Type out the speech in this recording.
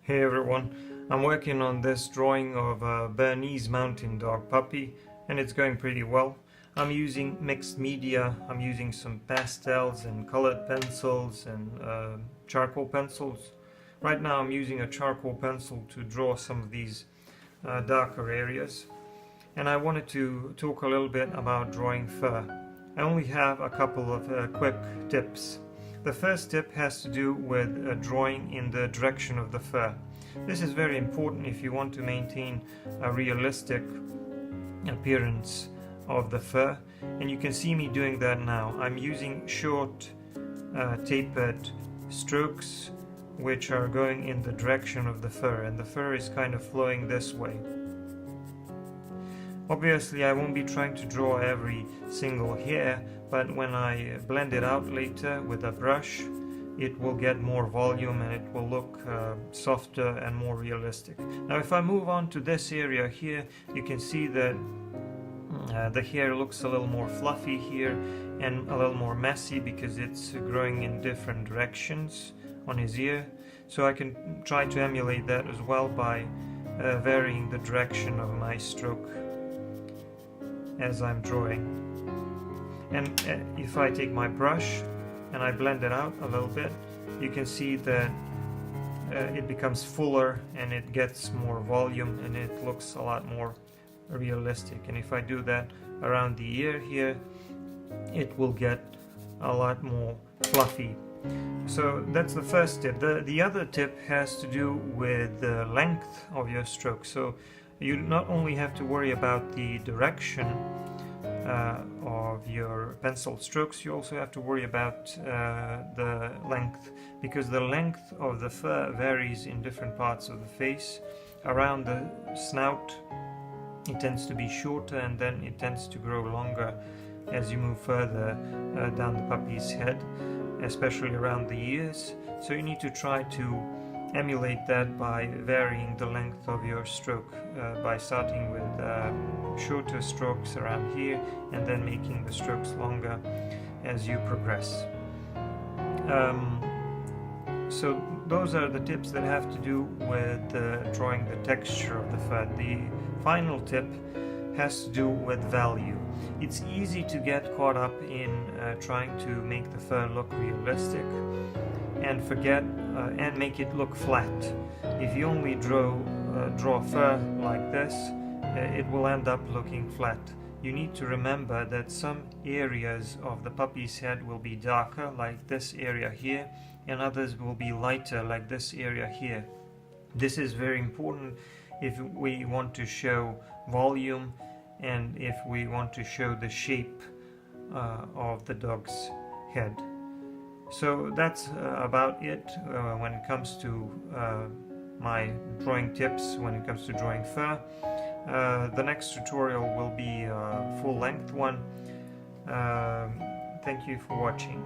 Hey everyone, I'm working on this drawing of a Bernese mountain dog puppy and it's going pretty well. I'm using mixed media. I'm using some pastels and colored pencils and charcoal pencils. Right now I'm using a charcoal pencil to draw some of these darker areas. And I wanted to talk a little bit about drawing fur. I only have a couple of quick tips. The first tip has to do with drawing in the direction of the fur. This is very important if you want to maintain a realistic appearance of the fur, and you can see me doing that now. I'm using short tapered strokes which are going in the direction of the fur, and the fur is kind of flowing this way. Obviously I won't be trying to draw every single hair, but when I blend it out later with a brush, it will get more volume and it will look softer and more realistic. Now if I move on to this area here, you can see that the hair looks a little more fluffy here and a little more messy because it's growing in different directions on his ear. So I can try to emulate that as well by varying the direction of my stroke as I'm drawing. And if I take my brush and I blend it out a little bit, you can see that it becomes fuller and it gets more volume and it looks a lot more realistic. And if I do that around the ear here, it will get a lot more fluffy. So that's the first tip. The other tip has to do with the length of your stroke. So you not only have to worry about the direction of your pencil strokes, you also have to worry about the length, because the length of the fur varies in different parts of the face. Around the snout it tends to be shorter, and then it tends to grow longer as you move further down the puppy's head, especially around the ears. So you need to try to emulate that by varying the length of your stroke, by starting with shorter strokes around here and then making the strokes longer as you progress. So those are the tips that have to do with drawing the texture of the fur. The final tip has to do with value. It's easy to get caught up in trying to make the fur look realistic and forget and make it look flat. If you only draw fur like this, it will end up looking flat. You need to remember that some areas of the puppy's head will be darker, like this area here, and others will be lighter, like this area here. This is very important if we want to show volume and if we want to show the shape of the dog's head. So that's about it when it comes to my drawing tips, when it comes to drawing fur. The next tutorial will be a full-length one. Thank you for watching.